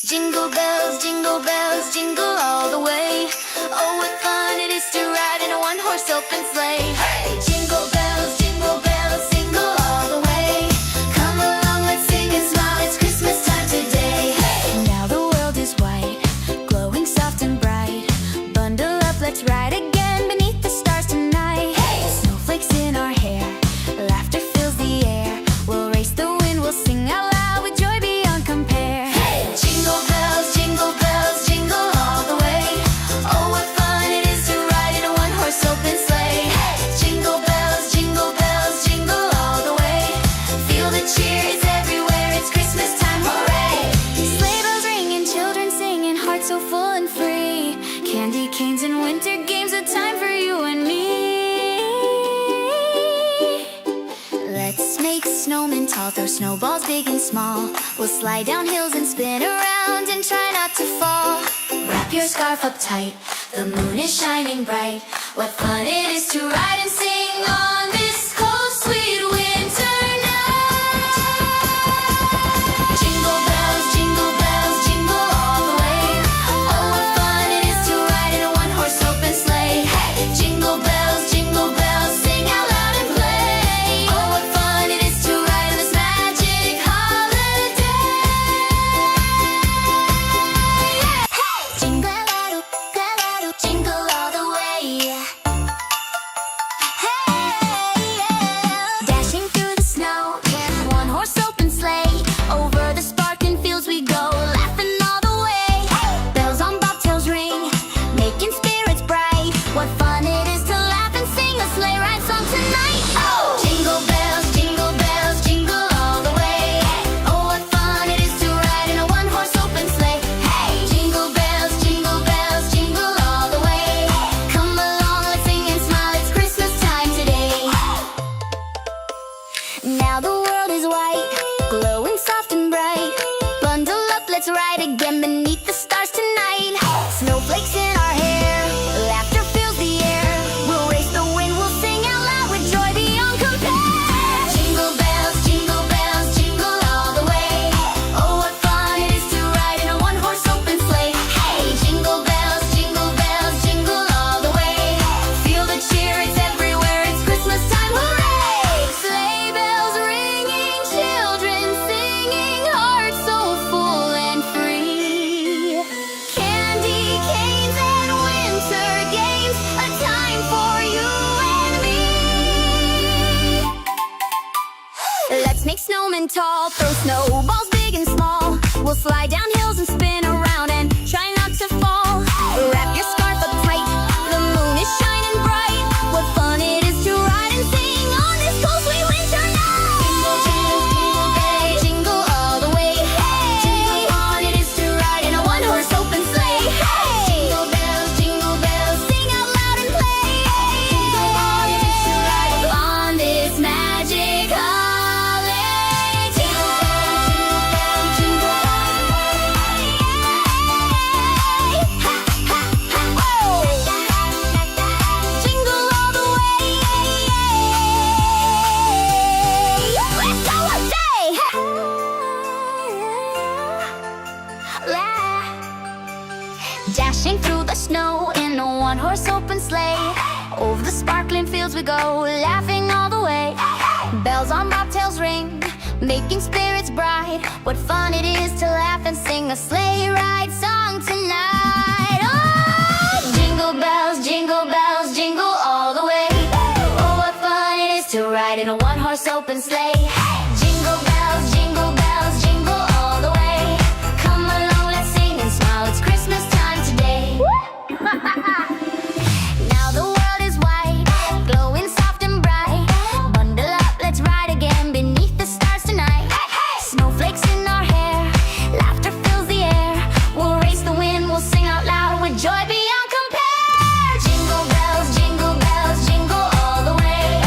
Jingle bells, jingle all the way. Oh, what fun it is to ride in a one-horse open sleigh. Hey! Jingle bells, jingle all the way. Come along, let's sing and smile, it's Christmas time today. Hey! Now the world is white, glowing soft and bright. Bundle up, let's ride again beneath the stars tonight. Hey! Snowflakes in our hair, laughter fills the air. We'll race the wind, we'll sing out loud with joy beyond compare. Hey! Jingle bells, jingle all the way. Oh, what fun it is to ride in a one-horse open sleigh. Hey! Jingle bells, jingle all the way. Feel the cheer is everywhere, it's Christmas time, hooray! Sleigh bells ringing, children singing, hearts so full and free. Candy canes and winter games, a time for you and me. Let's make snowmen tall, throw snowballs big and small. We'll slide down hills and spin around and try not to fall. Wrap your scarf up tight, the moon is shining bright. What fun it is to ride and sing on this cold, sweet winter night. Jingle bells, jingle all the way. Oh, what fun it is to ride in a one-horse open sleigh. Hey! Jingle bells, sing out loud and play. Oh, what fun it is to ride in this magic holiday. Hey! Jingle all the way. Hey, yeah. Dashing through the snow in a one-horse open sleigh. Over the sparkling fields we go, laughing all the way. Bells on bobtails ring, making spirits bright. What fun it is to laugh and sing a sleigh ride song tonight. Oh! Jingle bells, jingle all the way. Oh, what fun it is to ride in a one-horse open sleigh. Hey! Jingle bells, jingle all the way. Come along, let's sing and smile, it's Christmas time today. Now the world is white, glowing soft and bright. Bundle up, let's ride again beneath the stars tonight. Snowflakes in our hair, laughter fills the air. We'll race the wind, we'll sing out loud with joy beyond compare. Jingle bells, jingle all the way. Oh, what fun it is to ride in a one-horse open sleigh. Hey! Jingle bells, jingle all the way. Feel the cheer, it's everywhere, it's Christmas time, hooray! Sleigh bells ringing, children singing, hearts so full and free. Candy canes and winter games, a time for you and me. Let's make snowmen tall, throw snowballs big and small. We'll slide down hills and spin around and try not to fall. Wrap your scarf up tight, the moon is shining bright. What fun it is to ride and sing on this cold, sweet winter night. Jingle all the way. Hey! What fun it is to ride in a one-horse open sleigh. Hey! Jingle bells, sing out loud and play. What fun it is to ride on this magic holiday. Jingle all the way. Let's go a day. Dashing through the snow in a one-horse open sleigh. Over the sparkling fields we go, laughing all the way. Bells on bobtails ring, making spirits bright. What fun it is to laugh and sing a sleigh ride song tonight. Oh! Jingle bells, jingle all the way. Oh, what fun it is to ride in a one-horse open sleigh. Jingle bells, jingle all the way. Come along, let's sing and smile, it's Christmas time today. Now the world is white, glowing soft and bright. Bundle up, let's ride again beneath the stars tonight. Snowflakes in our hair, laughter fills the air. We'll race the wind, we'll sing out loud with joy beyond compare. Jingle bells, jingle all the way.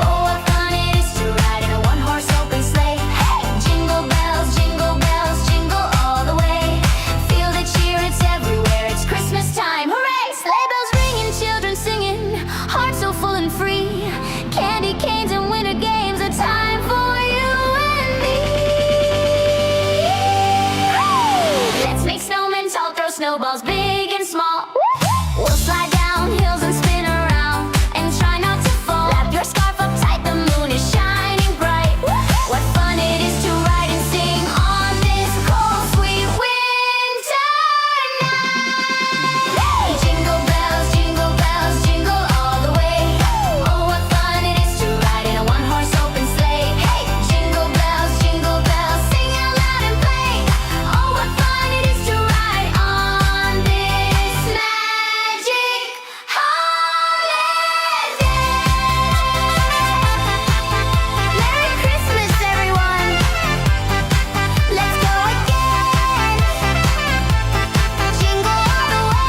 Oh, what fun it is to ride in a one snowballs big and small. We'll slide down hills and spin around and try not to fall. Wrap your scarf up tight, the moon is shining bright. What fun it is to ride and sing on this cold, sweet winter night. Jingle bells, jingle all the way. Oh, what fun it is to ride in a one-horse open sleigh. Hey, jingle bells, sing out loud and play. Oh, what fun it is to ride on this magic holiday. Merry Christmas, everyone. Let's go again. Jingle all the way.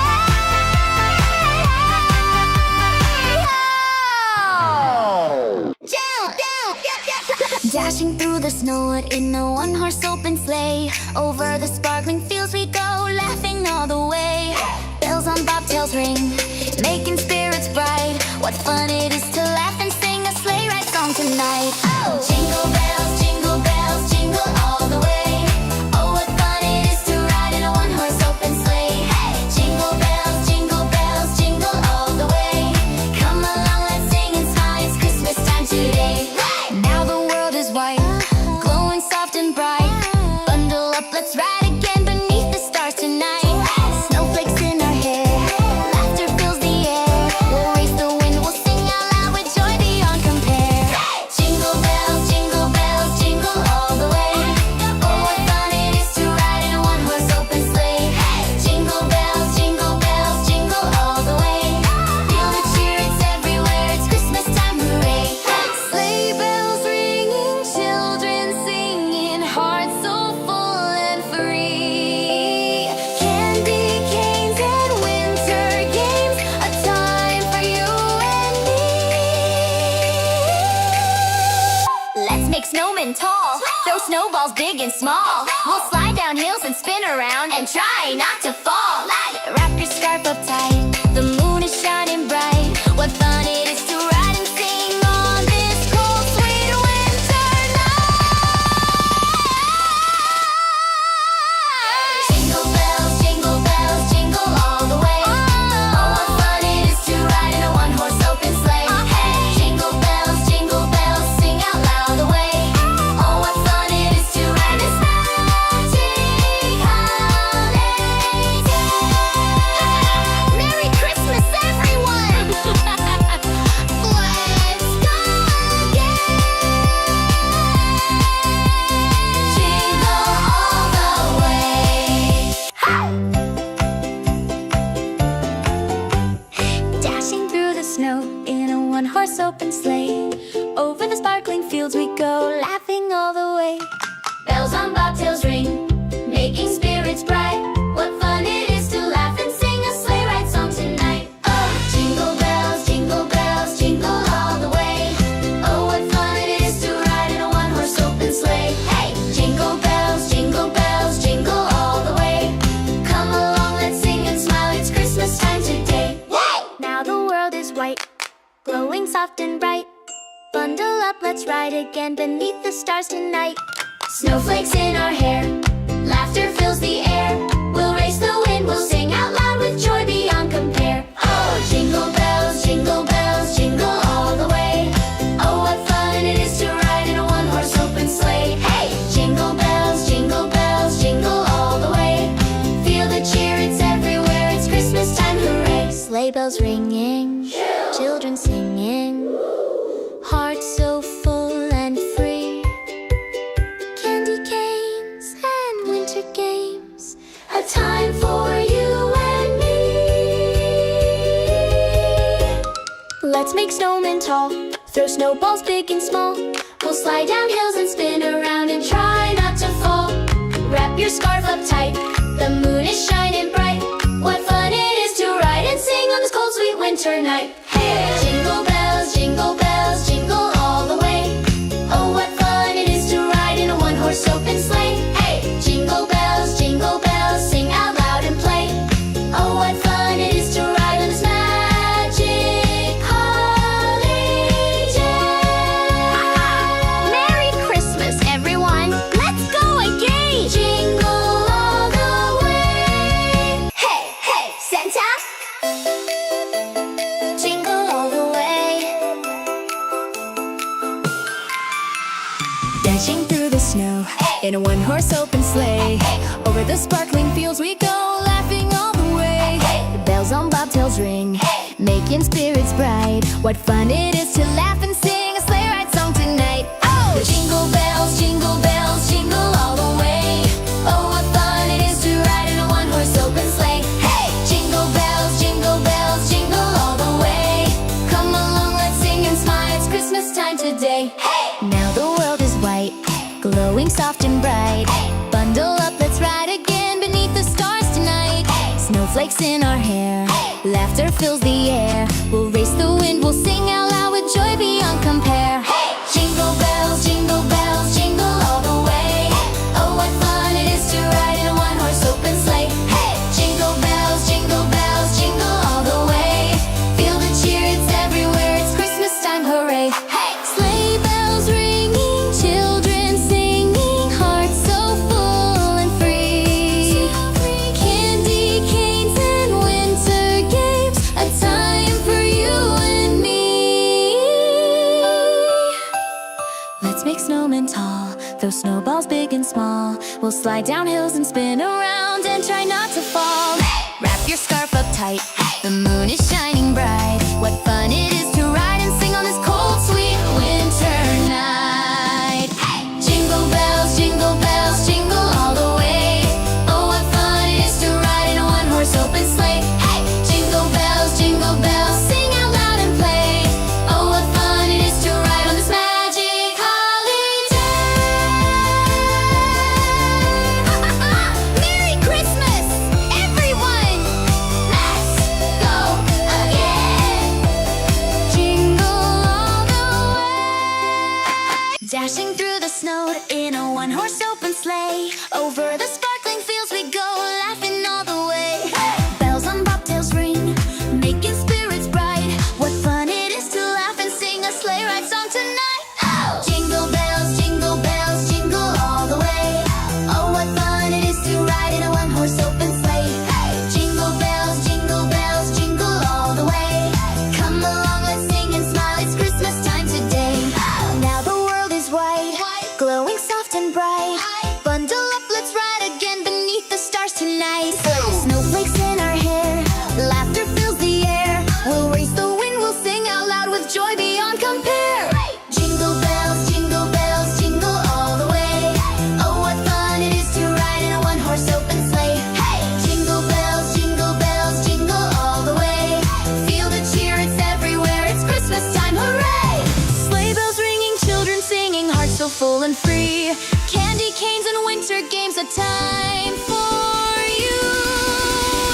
Dashing through the snow in a one-horse open sleigh. Over the sparkling fields we go, laughing all the way. Bells on bobtails ring, making spirits bright. What fun it is to laugh and sing a sleigh ride song tonight. Oh, jingle bells, jingle all the way. Oh, what fun it is to ride in a one-horse open sleigh. Hey, jingle bells, jingle all the way. Come along, let's sing and smile, it's Christmas time today. Now the world is white, glowing soft and bright. Bundle up, let's ride again beneath the stars tonight. Snowflakes in our hair, laughter fills the air. We'll race the wind, we'll sing out loud with joy beyond compare. Jingle bells, jingle all the way. Oh, what fun it is to ride in a one-horse open sleigh. Jingle bells, jingle all the way. Feel the cheer, it's everywhere, it's Christmas time, hooray. Sleigh bells ringing, children singing, hearts so full and free. Candy canes and winter games, a time for you and me. Let's make snowmen tall, throw snowballs big and small. We'll slide down hills and spin around and try not to fall. Wrap your scarf up tight, the moon is shining bright. What fun it is to ride and sing on this cold, sweet winter night. Jingle bells, jingle all the way. Oh, what fun it is to ride in a one-horse open sleigh. Hey, jingle bells, sing out loud the way. Oh, what fun it is to ride this magic holiday. Merry Christmas, everyone. Let's go again. Jingle all the way. Dashing through the snow in a one-horse open sleigh. Over the sparkling fields we go, laughing all the way. Bells on bobtails ring, making spirits bright. What fun it is to laugh and sing a sleigh ride song tonight. Oh, jingle bells, jingle all the way. Oh, what fun it is to ride in a one-horse open sleigh. Hey, jingle bells, jingle all the way. Come along, let's sing and smile, it's Christmas time today. Now the world is white, glowing soft and bright. Bundle up, let's ride again beneath the stars tonight. Snowflakes in our hair, laughter fills the air. We'll race the wind, we'll sing out loud with joy beyond compare. Oh, jingle bells, jingle all the way. Oh, what fun it is to ride in a one-horse open sleigh. Hey, jingle bells, jingle all the way. Feel the cheer, it's everywhere, it's Christmas time, hooray. Sleigh bells ringing, children singing, hearts so full and free. Candy canes and winter games, a time for you and me. Let's make snowmen tall, throw snowballs big and small. We'll slide down hills and spin around and try not to fall. Wrap your scarf up tight, the moon is shining bright. What fun it is to ride and sing on this cold, sweet winter night. Hey, jingle bells, jingle all the way. Oh, what fun it is to ride in a one-horse open sleigh. Hey, jingle bells, sing out loud and play. Oh, what fun it is to ride on this magic holiday. Merry Christmas, everyone. Let's go again. Jingle all the way. the sparkling fields we go, laughing all the way. The bells on bobtails ring, making spirits bright. What fun it is to laugh and sing a sleigh ride song tonight. Oh! Jingle bells, jingle all the way. Oh, what fun it is to ride in a one-horse open sleigh. Hey! Jingle bells, jingle all the way. Come along, let's sing and smile, it's Christmas time today. Hey! Now the world is white, glowing soft and bright. Bundle up, let's ride again beneath the stars tonight. Snowflakes in our hair, laughter fills the air. We'll race the wind, we'll sing out loud with joy beyond compare. Jingle bells, jingle all the way. Oh, what fun it is to ride in a one-horse open sleigh. Jingle bells, jingle all the way. Feel the cheer, it's everywhere, it's Christmas time, hooray. Sleigh bells ringing, children singing, hearts so full and free. Candy canes and winter games, a time for you and me. Let's make snowmen tall, throw snowballs big and small. We'll slide down hills and spin around and try not to fall. Wrap your scarf up tight, the moon is shining bright. What fun it is to ride and sing on this cold, sweet winter night. Jingle bells, jingle all the way. Oh, what fun it is to ride in a one-horse open sleigh. Jingle bells, sing out loud and play. Oh, what fun it is to ride on this magic holiday. Merry Christmas, everyone! Let's go again. Jingle all the way. Dashing through the snow in a one-horse open sleigh. Over the sparkling fields we go, laughing all the way. Bells on bobtails ring, making spirits bright. What fun it is to laugh and sing a sleigh ride song tonight. Oh! Jingle bells, jingle all the way. Oh, what fun it is to ride in a one-horse open sleigh. Jingle bells, jingle all the way. Come along, let's sing and smile, it's Christmas time today. Now the world is white, glowing soft and bright. Bundle up, let's ride again beneath the stars tonight. Snowflakes in our hair, laughter fills the air. We'll race the wind, we'll sing out loud with joy beyond compare. Jingle bells, jingle all the way. Oh, what fun it is to ride in a one-horse open sleigh. Jingle bells, jingle all the way. Feel the cheer, it's everywhere, it's Christmas time, hooray! Sleigh bells ringing, children singing, hearts so full and free. Candy canes and winter games, a time for you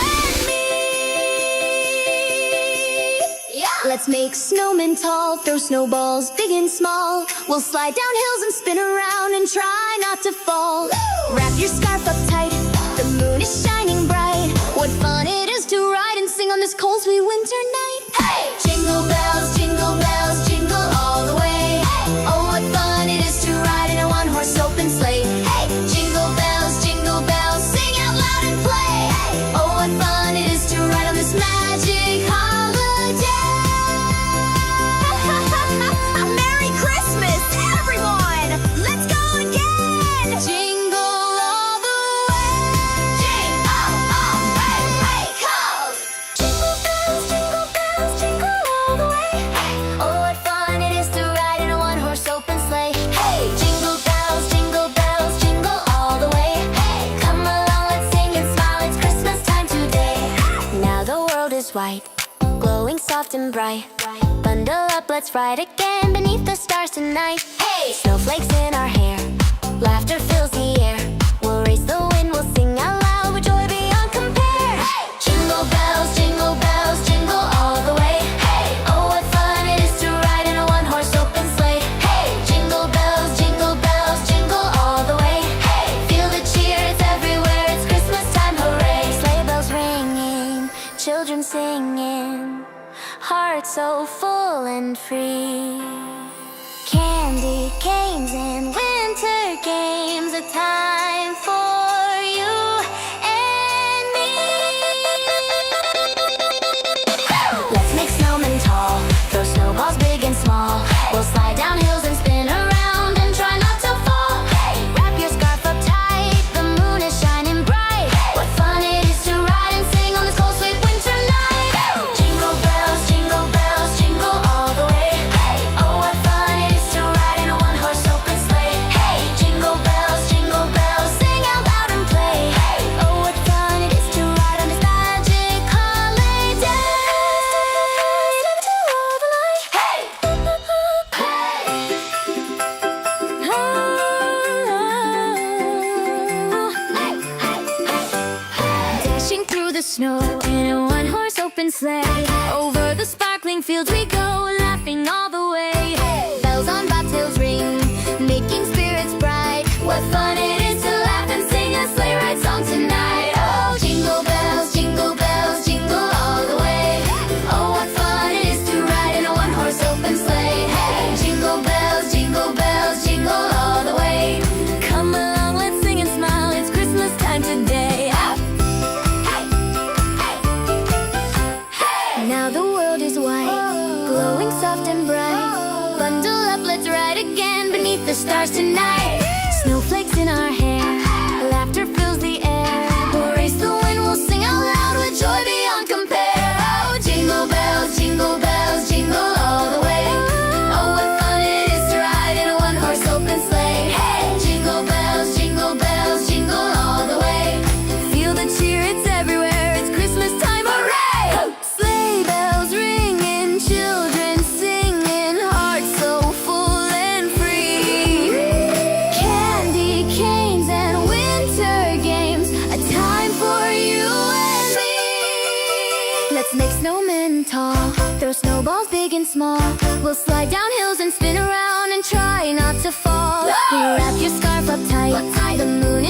and me. Let's make snowmen tall, throw snowballs big and small. We'll slide down hills and spin around and try not to fall. Wrap your scarf up tight, the moon is shining bright. What fun it is to ride and sing on this cold, sweet winter night. Jingle bells, jingle all the way. Oh, what fun it is to ride in a one-horse open sleigh. Jingle bells, sing out loud and play. Oh, what fun it is to ride on this magic holiday. Merry Christmas, everyone! Let's go again! Jingle all the way. Jingle all the way, go! Jingle bells, jingle all the way. Oh, what fun it is to ride in a one-horse open sleigh. Jingle bells, jingle all the way. Come along, let's sing and smile, it's Christmas time today. Now the world is white, glowing soft and bright. Bundle up, let's ride again beneath the stars tonight. Snowflakes in our hair, laughter fills the air. We'll race the wind, we'll sing out loud with joy beyond compare. Jingle bells, jingle all the way. Oh, what fun it is to ride in a one-horse open sleigh. Jingle bells, jingle all the way. Feel the cheer, it's everywhere, it's Christmas time, hooray. Sleigh bells ringing, children singing, hearts so full and free. Candy canes and winter games, a time for you and me. Let's make snowmen tall, throw snowballs big and small. We'll slide down hills and spin around and try not to fall. Wrap your scarf up tight, the moon is shining bright. the snow in a one-horse open sleigh. Over the sparkling fields we go, laughing all the way. Bells on bobtails ring, making spirits bright. What fun it is to laugh and sing a sleigh ride song tonight. Oh, jingle bells, jingle bells, jingle all the way. Oh, what fun it is to ride in a one-horse open sleigh. Hey, jingle bells, jingle all the way. Come along, let's sing and smile, it's Christmas time today. Now the world is white, glowing soft and bright. Bundle up, let's ride again beneath the stars tonight. Snowflakes in our hair, laughter fills the air. We'll race the wind, we'll sing out loud with joy beyond compare. Oh, jingle bells, jingle all the way. Oh, what fun it is to ride in a one-horse open sleigh. Hey, jingle bells, jingle all the way. Feel the cheer, it's everywhere, it's Christmas time, hooray! Sleigh bells ringing, children singing, hearts so full and free. Candy canes and winter games, a time for you and me. Let's make snowmen tall, throw snowballs big and small. We'll slide down hills and spin around and try not to fall. Wrap your scarf up tight, the moon